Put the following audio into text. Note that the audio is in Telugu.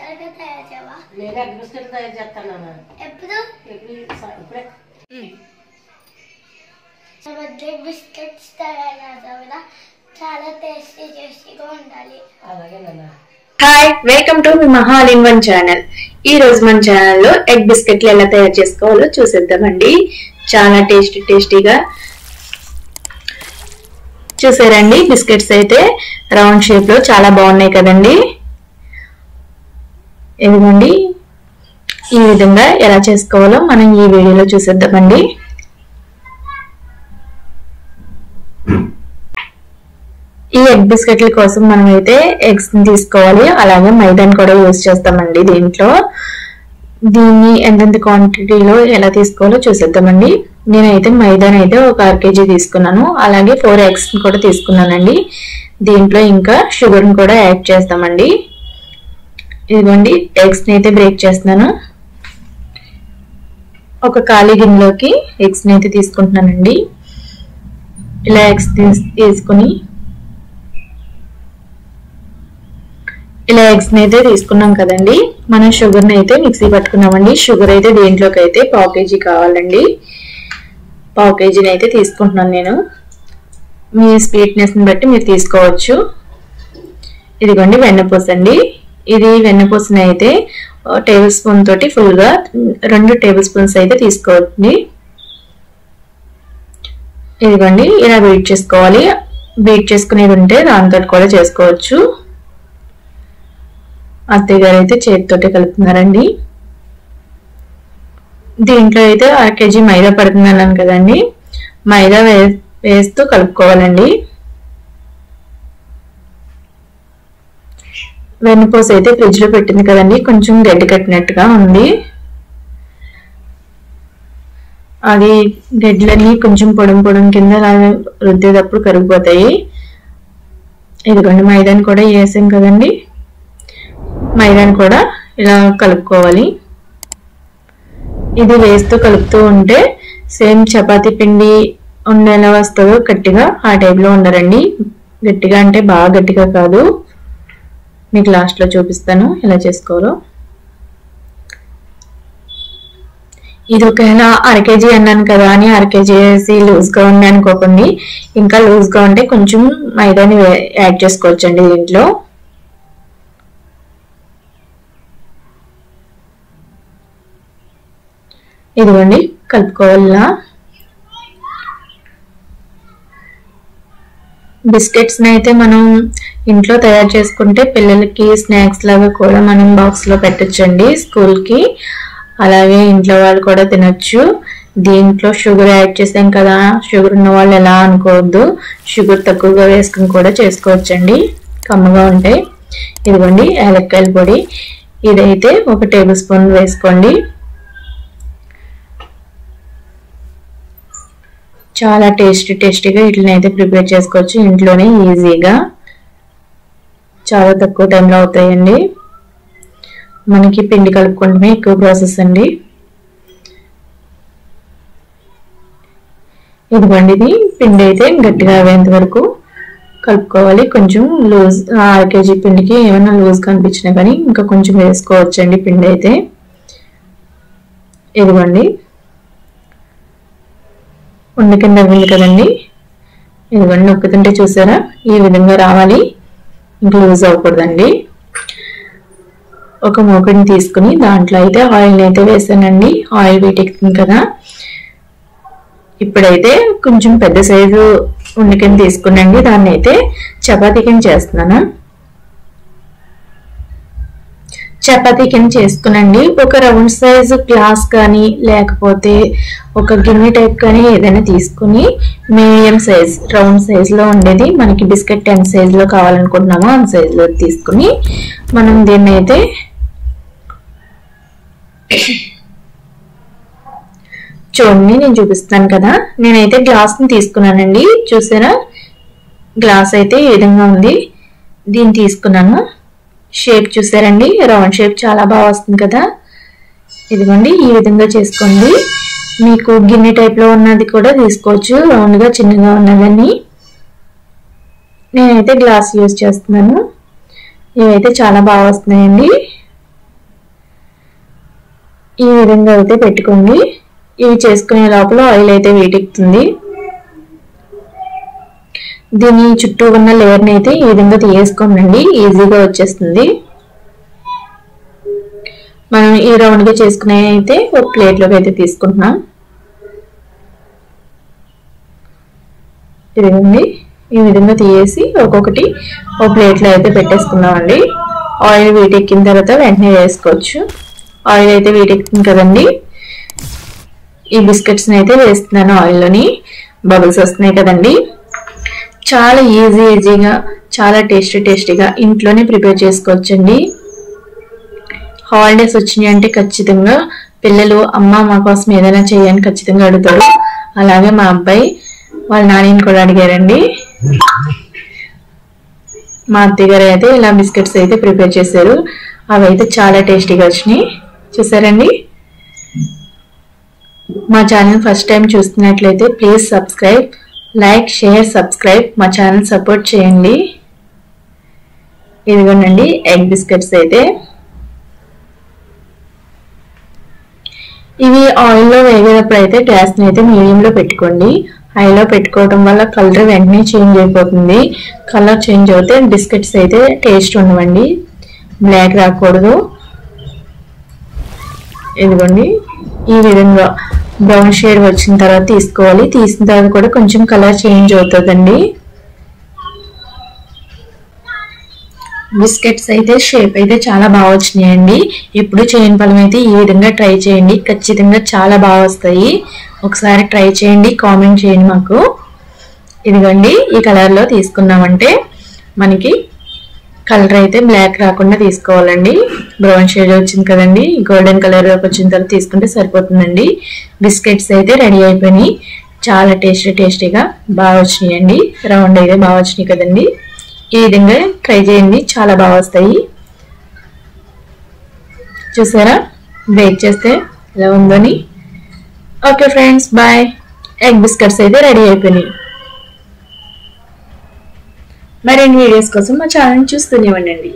పచ్చడిగా తయారు చేయవా? నేను ఎగ్ బిస్కెట్ తయారు చేస్తాను. ఎప్పుడు? ఇప్పుడే బిస్కెట్స్ తయారు చేస్తావు కదా, చాలా టేస్టీగా ఉండాలి. అలాగేనన్నా. హాయ్, వెల్కమ్ టు మహా ఆల్ ఇన్ వన్ ఛానల్. ఈ రోజు మన ఛానల్లో ఎగ్ బిస్కెట్లు ఎలా తయారు చేసుకోవాలో చూసేద్దామండి. చాలా టేస్టీగా చూసారండి. బిస్కెట్స్ అయితే రౌండ్ షేప్ లో చాలా బాగున్నాయి కదండి. ఇదిగోండి, ఈ విధంగా ఎలా చేసుకోవాలో మనం ఈ వీడియోలో చూసేద్దామండి. ఈ ఎగ్ బిస్కెట్ల కోసం మనం అయితే ఎగ్స్ ని తీసుకోవాలి, అలాగే మైదాని కూడా యూజ్ చేస్తామండి. దీన్ని ఎంతెంత క్వాంటిటీలో ఎలా తీసుకోవాలో చూసేద్దామండి. నేనైతే మైదాని అయితే ఒక 1/2 kg తీసుకున్నాను, అలాగే 4 eggs కూడా తీసుకున్నానండి. దీంట్లో ఇంకా షుగర్ ని కూడా యాడ్ చేస్తామండి. ఇదిగోండి, ఎగ్స్ ని అయితే బ్రేక్ చేస్తున్నాను. ఒక ఖాళీ గిన్నెలోకి ఎగ్స్ ని అయితే తీసుకుంటున్నానండి. ఇలా ఎగ్స్ తీసుకుని ఇలా ఎగ్స్ ని అయితే తీసుకున్నాం కదండి. మనం షుగర్ ని అయితే మిక్సీ పట్టుకున్నామండి. షుగర్ అయితే దీంట్లోకి అయితే 1/4 kg కావాలండి. 1/4 kg అయితే తీసుకుంటున్నాను నేను. మీ స్వీట్నెస్ ని బట్టి మీరు తీసుకోవచ్చు. ఇదిగోండి వెన్నపూస అండి. ఇది వెన్నపూసని అయితే టేబుల్ స్పూన్ తోటి ఫుల్ గా 2 టేబుల్ స్పూన్స్ అయితే తీసుకోండి. ఇదిగోండి, ఇలా బీట్ చేసుకోవాలి. బీట్ చేసుకునేది ఉంటే దాంతో కూడా చేసుకోవచ్చు. అత్తయ్య గారు అయితే చేతితోటి కలుపుతున్నారండి. దీంట్లో అయితే 1/2 kg మైదా పడుతుంది అన్నాను కదండి. మైదా వేస్తూ కలుపుకోవాలండి. వెన్నపూస అయితే ఫ్రిడ్జ్ లో పెట్టింది కదండి, కొంచెం గడ్డి కట్టినట్టుగా ఉంది. అది గడ్డలన్నీ కొంచెం పొడం కింద రుద్దేటప్పుడు కరిగిపోతాయి. ఇదిగోండి, మైదాని కూడా వేసాం కదండి. మైదాని కూడా ఇలా కలుపుకోవాలి. ఇది వేస్తూ కలుపుతూ ఉంటే సేమ్ చపాతీ పిండి ఎలా వస్తుందో గట్టిగా ఆ టైప్ లో ఉండరండి. గట్టిగా అంటే బాగా గట్టిగా కాదు. మీకు లాస్ట్ లో చూపిస్తాను ఎలా చేసుకోవాలో. ఇది ఒకవేళ 1/2 kg అన్నాను కదా అని 1/2 kg వేసి లూజ్ గా ఉంది అనుకోకండి. ఇంకా లూజ్ గా ఉంటే కొంచెం మైదాని యాడ్ చేసుకోవచ్చండి దీంట్లో. ఇదిగోండి, కలుపుకోవాలా. బిస్కెట్స్ ని అయితే మనం ఇంట్లో తయారు చేసుకుంటే పిల్లలకి స్నాక్స్ లాగా కూడా మనం బాక్స్ లో పెట్టొచ్చండి స్కూల్ కి. అలాగే ఇంట్లో వాళ్ళు కూడా తినొచ్చు. దీంట్లో షుగర్ యాడ్ చేసాం కదా, షుగర్ ఉన్న వాళ్ళు ఎలా అనుకోవద్దు. షుగర్ తక్కువగా వేసుకుని కూడా చేసుకోవచ్చండి, కమ్మగా ఉంటాయి. ఇదిగోండి, యాలక్కాయల పొడి ఇదైతే 1 టేబుల్ స్పూన్ వేసుకోండి. చాలా టేస్టీగా వీటిని అయితే ప్రిపేర్ చేసుకోవచ్చు ఇంట్లోనే ఈజీగా. చాలా తక్కువ టైంలో అవుతాయండి. మనకి పిండి కలుపుకుంటమే ఎక్కువ ప్రాసెస్ అండి. ఇదిగోండి, ఇది పిండి అయితే గట్టిగా అయ్యేంత వరకు కలుపుకోవాలి. కొంచెం లూజ్ 1/2 kg పిండికి ఏమైనా లూజ్ కనిపించినా కానీ ఇంకా కొంచెం వేసుకోవచ్చండి పిండి అయితే. ఇదిగోండి, ఉండ కింద అవ్వింది కదండి. ఇదిగోండి, నొక్కుతుంటే చూసారా ఈ విధంగా రావాలి, ఇంకా లూజ్ అవ్వకూడదండి. ఒక మూకుడిని తీసుకుని దాంట్లో అయితే ఆయిల్ అయితే వేసానండి. ఆయిల్ వీటెక్కుతుంది కదా. ఇప్పుడైతే కొంచెం పెద్ద సైజు ఉండ కింద తీసుకునండి. దాన్ని అయితే చపాతీ కింద చేస్తున్నాను. చపాతీ కింద చేసుకునండి. ఒక రౌండ్ సైజు గ్లాస్ కానీ లేకపోతే ఒక గిన్నె టైప్ కానీ ఏదైనా తీసుకుని మీడియం సైజ్ రౌండ్ సైజ్ లో ఉండేది, మనకి బిస్కెట్ 10 సైజ్ లో కావాలనుకుంటున్నామో ఆ సైజ్ లో తీసుకుని మనం దీన్ని అయితే చూడండి, నేను చూపిస్తాను కదా. నేనైతే గ్లాస్ ని తీసుకున్నానండి. చూసారా, గ్లాస్ అయితే ఈ విధంగా ఉంది. దీన్ని తీసుకున్నాను. షేప్ చూసారండి, రౌండ్ షేప్ చాలా బాగా వస్తుంది కదా. ఇదిగోండి, ఈ విధంగా చేసుకోండి. మీకు గిన్నె టైప్ లో ఉన్నది కూడా తీసుకోవచ్చు, రౌండ్ గా చిన్నగా ఉన్నదని. నేనైతే గ్లాస్ యూజ్ చేస్తున్నాను. ఇవైతే చాలా బాగా వస్తున్నాయండి. ఈ విధంగా అయితే పెట్టుకోండి. ఇవి చేసుకునే లోపల ఆయిల్ అయితే వేడెక్కుతుంది. దీని చుట్టూ ఉన్న లేయర్ని అయితే ఈ విధంగా తీసేసుకోండి, ఈజీగా వచ్చేస్తుంది. మనం ఈ రౌండ్గా చేసుకునే అయితే ఒక ప్లేట్లోకి అయితే తీసుకుంటున్నాం. ఇదిగోండి, ఈ విధంగా తీసేసి ఒక్కొక్కటి ఒక ప్లేట్లో అయితే పెట్టేసుకున్నామండి. ఆయిల్ వీటెక్కిన తర్వాత వెంటనే వేసుకోవచ్చు. ఆయిల్ అయితే వీటెక్కింది కదండి, ఈ బిస్కెట్స్ని అయితే వేస్తున్నాను ఆయిల్లోని. బబుల్స్ వస్తున్నాయి కదండి. చాలా ఈజీగా చాలా టేస్టీగా ఇంట్లోనే ప్రిపేర్ చేసుకోవచ్చండి. హాలిడేస్ వచ్చినాయి అంటే ఖచ్చితంగా పిల్లలు అమ్మ మా కోసం ఏదైనా చేయని ఖచ్చితంగా అడుగుతారు. అలాగే మా అబ్బాయి వాళ్ళ నాన్నని కూడా అడిగారండి. మా అత్తయ్య గారు అయితే ఇలా బిస్కెట్స్ అయితే ప్రిపేర్ చేశారు. అవి అయితే చాలా టేస్టీగా వచ్చినాయి. చూసారండి. మా ఛానల్ ఫస్ట్ టైం చూస్తున్నట్లయితే please subscribe, like, share, subscribe. మా ఛానల్ సపోర్ట్ చేయండి. ఇదిగోనండి ఎగ్ బిస్కెట్స్ అయితే. ఇవి ఆయిల్లో వేగేటప్పుడు అయితే గ్యాస్ని అయితే మీడియంలో పెట్టుకోండి. హైలో పెట్టుకోవడం వల్ల కలర్ వెంటనే చేంజ్ అయిపోతుంది. కలర్ చేంజ్ అవుతే బిస్కెట్స్ అయితే టేస్ట్ ఉండవండి, బ్లాక్ రాకూడదు. ఇదిగోండి, ఈ విధంగా బ్రౌన్ షేడ్ వచ్చిన తర్వాత తీసుకోవాలి. తీసిన తర్వాత కూడా కొంచెం కలర్ చేంజ్ అవుతుందండి. బిస్కెట్స్ అయితే షేప్ అయితే చాలా బాగా వచ్చినాయండి. ఎప్పుడు చేయని పళ్ళం అయితే ఈ విధంగా ట్రై చేయండి, ఖచ్చితంగా చాలా బాగా వస్తాయి. ఒకసారి ట్రై చేయండి, కామెంట్ చేయండి మాకు. ఇదిగోండి, ఈ కలర్లో తీసుకున్నామంటే మనకి కలర్ అయితే బ్లాక్ రాకుండా తీసుకోవాలండి. బ్రౌన్ షేడ్ వచ్చింది కదండి, గోల్డెన్ కలర్ వచ్చిన తర్వాత తీసుకుంటే సరిపోతుందండి. బిస్కెట్స్ అయితే రెడీ అయిపోయినాయి. చాలా టేస్టీగా బాగా వచ్చినాయండి. రౌండ్ అయితే బాగా వచ్చినాయి కదండి. ఈ విధంగా ట్రై చేయండి, చాలా బాగా వస్తాయి. చూసారా బేక్ చేస్తే ఎలా ఉందని. Okay friends, bye. Egg biscuits అయితే రెడీ అయిపోయినాయి. మరిన్ని వీడియోస్ కోసం మా ఛానల్ చూస్తూనే ఉండండి.